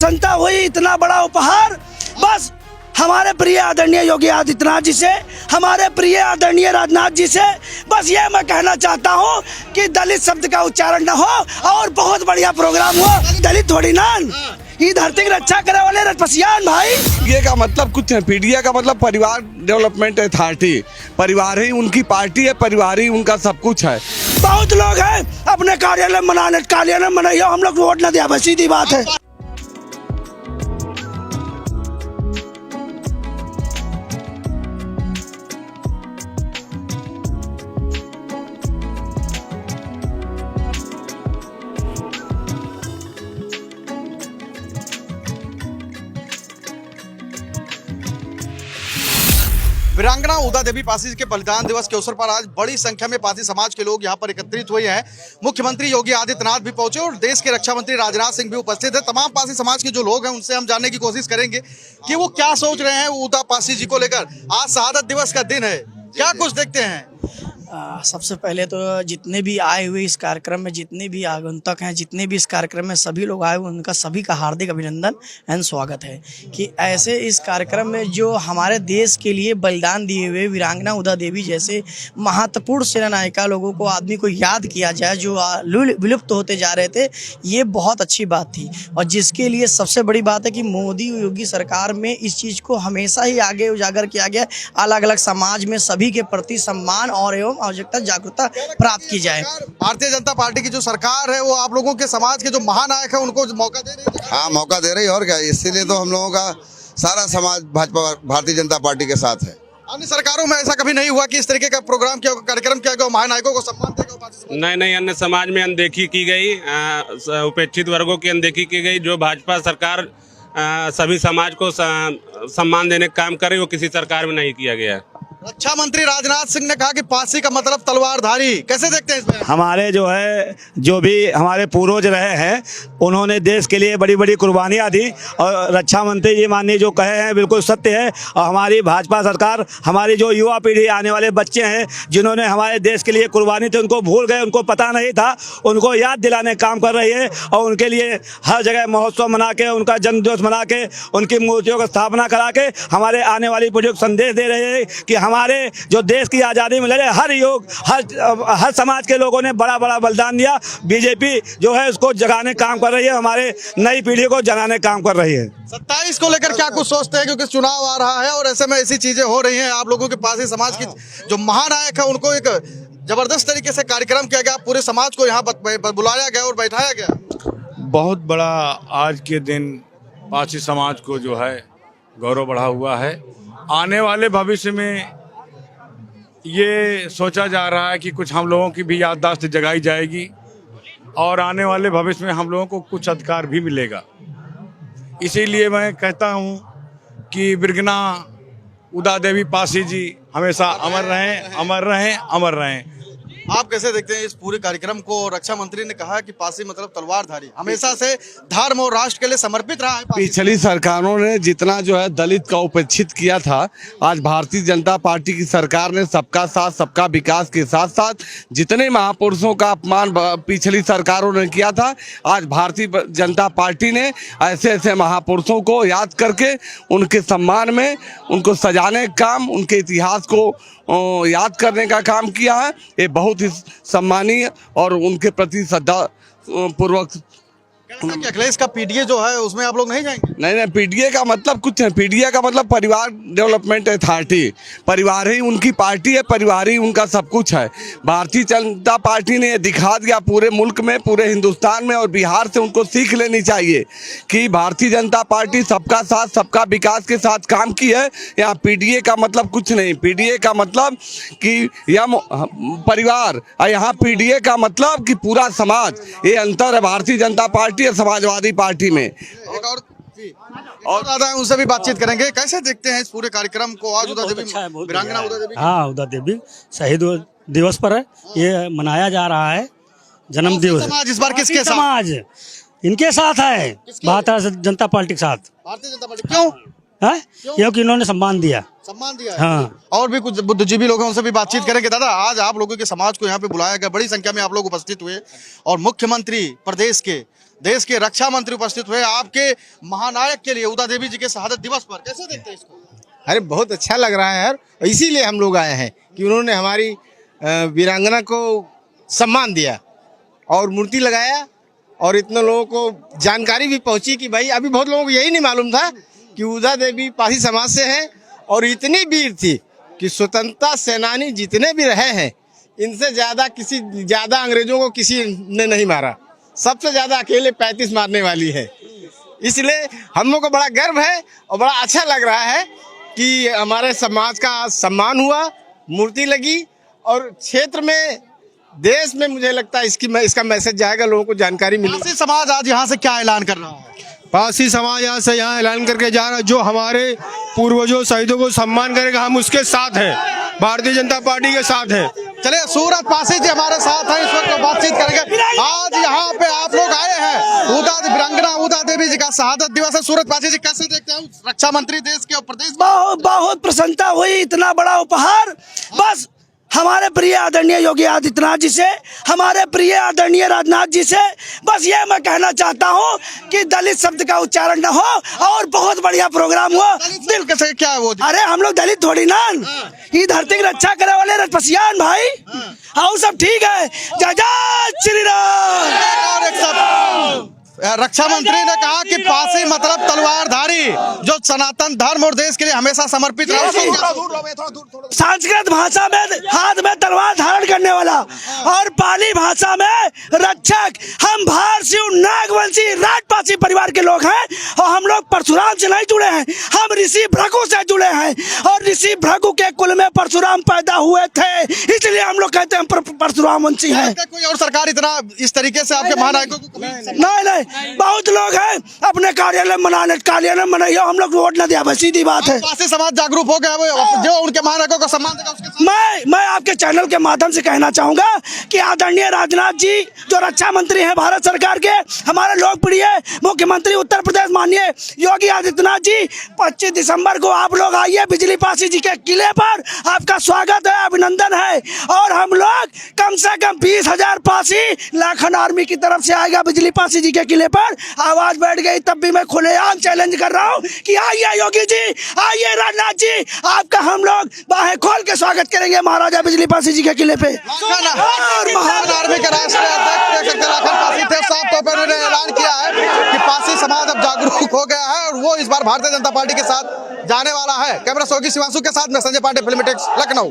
संता हुई इतना बड़ा उपहार बस हमारे प्रिय आदरणीय योगी आदित्यनाथ जी से, हमारे प्रिय आदरणीय राजनाथ जी से बस ये मैं कहना चाहता हूँ कि दलित शब्द का उच्चारण न हो और बहुत बढ़िया प्रोग्राम हो। दलित थोड़ी ना, ये धरती की रक्षा करे वाले रजपसियान भाई। ये का मतलब कुछ है, पीडीए का मतलब परिवार डेवलपमेंट अथॉरिटी। परिवार ही उनकी पार्टी है, परिवार ही उनका सब कुछ है। बहुत लोग हैं अपने कार्यालय मनाइए, हम लोग वोट न दिया, बस सीधी बात है। वीरांगना उदा देवी पासी के बलिदान दिवस के अवसर पर आज बड़ी संख्या में पासी समाज के लोग यहां पर एकत्रित हुए हैं। मुख्यमंत्री योगी आदित्यनाथ भी पहुंचे और देश के रक्षा मंत्री राजनाथ सिंह भी उपस्थित है। तमाम पासी समाज के जो लोग हैं उनसे हम जानने की कोशिश करेंगे कि वो क्या सोच रहे हैं उदा पासी जी को लेकर। आज शहादत दिवस का दिन है, क्या कुछ देखते हैं? सबसे पहले तो जितने भी आए हुए इस कार्यक्रम में, जितने भी आगंतुक हैं, जितने भी इस कार्यक्रम में सभी लोग आए हुए, उनका सभी का हार्दिक अभिनंदन एंड स्वागत है कि ऐसे इस कार्यक्रम में जो हमारे देश के लिए बलिदान दिए हुए वीरांगना उदा देवी जैसे महत्वपूर्ण सेना नायिका लोगों को, आदमी को याद किया जाए जो विलुप्त होते जा रहे थे। ये बहुत अच्छी बात थी और जिसके लिए सबसे बड़ी बात है कि मोदी योगी सरकार में इस चीज़ को हमेशा ही आगे उजागर किया गया। अलग अलग समाज में सभी के प्रति सम्मान और एवं आवश्यकता जागरूकता प्राप्त की जाए। भारतीय जनता पार्टी की जो सरकार है वो आप लोगों के समाज के जो महानायक है उनको मौका दे रही है। हाँ, मौका दे रही है और क्या। इसीलिए तो हम लोगों का सारा समाज भाजपा भारतीय जनता पार्टी के साथ है। अन्य सरकारों में ऐसा कभी नहीं हुआ कि इस तरीके का प्रोग्राम किया, कार्यक्रम किया गया, महानायकों को सम्मान देगा? नहीं, अन्य समाज में अनदेखी की गई, उपेक्षित वर्गों की अनदेखी की गई। जो भाजपा सरकार सभी समाज को सम्मान देने का काम करे वो किसी सरकार में नहीं किया गया। रक्षा मंत्री राजनाथ सिंह ने कहा कि पासी का मतलब तलवारधारी, कैसे देखते हैं इसमें? हमारे जो भी हमारे पूर्वज रहे हैं उन्होंने देश के लिए बड़ी बड़ी कुर्बानियां दी और रक्षा मंत्री जी माननीय जो कहे हैं बिल्कुल सत्य है। और हमारी भाजपा सरकार, हमारी जो युवा पीढ़ी, आने वाले बच्चे हैं जिन्होंने हमारे देश के लिए कुर्बानी थी, उनको भूल गए, उनको पता नहीं था, उनको याद दिलाने का काम कर रही है और उनके लिए हर जगह महोत्सव मना के, उनका जन्म दिवस मना के, उनकी मूर्तियों की स्थापना करा के हमारे आने वाली पीढ़ी को संदेश दे रहे हैं कि हमारे जो देश की आज़ादी में लड़े हर समाज के लोगों ने बड़ा बड़ा बलिदान दिया। बीजेपी जो है उसको जगाने का काम कर रही है, हमारे नई पीढ़ी को जगाने का काम कर रही है। 27 को लेकर क्या कुछ सोचते हैं, क्योंकि चुनाव आ रहा है और ऐसे में ऐसी चीजें हो रही हैं। आप लोगों के पास समाज की जो महानायक है उनको एक जबरदस्त तरीके से कार्यक्रम किया गया, पूरे समाज को यहाँ बुलाया गया और बैठाया गया। बहुत बड़ा आज के दिन पासी समाज को जो है गौरव बढ़ा हुआ है। आने वाले भविष्य में ये सोचा जा रहा है कि कुछ हम लोगों की भी याददाश्त जगाई जाएगी और आने वाले भविष्य में हम लोगों को कुछ अधिकार भी मिलेगा। इसीलिए मैं कहता हूँ कि वीरांगना उदा देवी पासी जी हमेशा अमर रहें, अमर रहें, अमर रहें। आप कैसे देखते हैं इस पूरे कार्यक्रम को? रक्षा मंत्री ने कहा कि पासी मतलब तलवारधारी, हमेशा से धर्म और राष्ट्र के लिए समर्पित रहा है। पिछली सरकारों ने जितना जो है दलित का उपेक्षित किया था, आज भारतीय जनता पार्टी की सरकार ने सबका साथ सबका विकास के साथ साथ जितने महापुरुषों का अपमान पिछली सरकारों ने किया था, आज भारतीय जनता पार्टी ने ऐसे ऐसे महापुरुषों को याद करके उनके सम्मान में उनको सजाने का काम, उनके इतिहास को याद करने का काम किया है। ये बहुत ही सम्मानीय और उनके प्रति श्रद्धा पूर्वक। अखिलेश का पीडीए जो है उसमें आप लोग नहीं जाएंगे? नहीं, पीडीए का मतलब कुछ है, पीडीए का मतलब परिवार डेवलपमेंट अथॉरिटी। परिवार ही उनकी पार्टी है, परिवार ही उनका सब कुछ है। भारतीय जनता पार्टी ने दिखा दिया पूरे मुल्क में, पूरे हिंदुस्तान में, और बिहार से उनको सीख लेनी चाहिए कि भारतीय जनता पार्टी सबका साथ सबका विकास के साथ काम की है। यहाँ पीडीए का मतलब कुछ नहीं, पीडीए का मतलब कि यह परिवार, और यहाँ पीडीए का मतलब कि पूरा समाज। ये अंतर है भारतीय जनता पार्टी और समाजवादी पार्टी में। और दादा उनसे भी बातचीत करेंगे। कैसे देखते हैं इस पूरे कार्यक्रम को? आज उदा देवी, वीरांगना उदा देवी, हाँ, उदा देवी शहीद दिवस पर है ये मनाया जा रहा है, जन्म दिवस। समाज इस बार किसके साथ? समाज इनके साथ है, भारतीय जनता पार्टी के साथ। भारतीय जनता पार्टी क्यों? है क्योंकि इन्होंने सम्मान दिया है। हाँ। और भी कुछ बुद्धिजीवी लोग हैं, उनसे भी बातचीत करेंगे। दादा, आज आप लोगों के समाज को यहाँ पे बुलाया गया, बड़ी संख्या में आप लोग उपस्थित हुए और मुख्यमंत्री प्रदेश के देश के रक्षा मंत्री उपस्थित हुए आपके महानायक के लिए उदा देवी जी के शहादत दिवस पर, कैसे देखते हैं इसको? अरे बहुत अच्छा लग रहा है यार, इसीलिए हम लोग आए हैं कि उन्होंने हमारी वीरांगना को सम्मान दिया और मूर्ति लगाया और इतने लोगों को जानकारी भी पहुंची कि भाई अभी बहुत लोगों को यही नहीं मालूम था कि उदा देवी पासी समाज से हैं और इतनी वीर थी कि स्वतंत्रता सेनानी जितने भी रहे हैं इनसे ज़्यादा अंग्रेजों को किसी ने नहीं मारा, सबसे ज़्यादा अकेले 35 मारने वाली है। इसलिए हम लोग को बड़ा गर्व है और बड़ा अच्छा लग रहा है कि हमारे समाज का सम्मान हुआ, मूर्ति लगी और क्षेत्र में देश में मुझे लगता है इसका मैसेज जाएगा, लोगों को जानकारी मिलेगी। पासी समाज आज यहाँ से क्या ऐलान कर रहा है? पासी समाज यहाँ ऐलान करके जा रहा है जो हमारे पूर्वजों शहीदों को सम्मान करेगा, हम उसके साथ हैं, भारतीय जनता पार्टी के साथ हैं। चलिए सूरज पासी जी हमारे साथ हैं, इस वक्त बातचीत करेंगे। आज यहाँ पे आप लोग आए हैं, वीरांगना उदा देवी जी का शहादत दिवस है। सूरज पासी जी कैसे देखते हैं रक्षा मंत्री देश के और प्रदेश? बहुत बहुत प्रसन्नता हुई, इतना बड़ा उपहार बस हमारे प्रिय आदरणीय योगी आदित्यनाथ जी से, हमारे प्रिय आदरणीय राजनाथ जी से बस ये मैं कहना चाहता हूँ कि दलित शब्द का उच्चारण न हो और बहुत बढ़िया प्रोग्राम हुआ। दिल कैसे क्या है वो? अरे हम लोग दलित थोड़ी ना, ये धरती की रक्षा करे वाले रजपसियान भाई, हाँ सब ठीक है। जय जय श्री राम। रक्षा मंत्री ने कहा कि पासी मतलब तलवारधारी, जो सनातन धर्म और देश के लिए हमेशा समर्पित रहा। संस्कृत भाषा में हाथ में तलवार धारण करने वाला और पाली भाषा में रक्षक। हम भारसी नागवंशी राजपासी परिवार के लोग हैं और हम लोग परशुराम से नहीं जुड़े हैं, हम ऋषि भृगु से जुड़े हैं और ऋषि भृगु के कुल में परशुराम पैदा हुए थे, इसलिए हम लोग कहते हैं परशुराम वंशी है। कोई और सरकार इतना इस तरीके से आपके महानायकों को नहीं, बहुत लोग हैं अपने कार्यालय मनाइए, हम लोग वोट न दिया, बस सीधी बात है। पासी समाज जागरूक हो गया, जो उनके महानायकों को सम्मान देगा उसके मैं आपके चैनल के माध्यम से कहना चाहूंगा कि आदरणीय राजनाथ जी जो रक्षा मंत्री हैं भारत सरकार के, हमारे लोकप्रिय मुख्यमंत्री उत्तर प्रदेश माननीय योगी आदित्यनाथ जी, 25 दिसंबर को आप लोग आइए बिजली पासी जी के किले पर, आपका स्वागत है, अभिनंदन है। और हम लोग कम से कम 20,000 पासी लाखन आर्मी की तरफ से आएगा बिजली पासी जी के किले पर। आवाज बैठ गई तब भी मैं खुलेआम चैलेंज कर रहा हूँ कि आइए योगी जी, आइए राजनाथ जी, आपका हम लोग बाहें खोल के स्वागत करेंगे महाराजा बिजली पासी जी के किले पे। और महान आर्मी के राष्ट्रीय अध्यक्ष लाखन पासी थे, साफ तौर पर उन्होंने ऐलान किया है कि पासी समाज अब जागरूक हो गया है और वो इस बार भारतीय जनता पार्टी के साथ जाने वाला है। कैमरा सहयोगी शिवांशु के साथ मैं संजय पांडे, फिल्मी टेक्स, लखनऊ।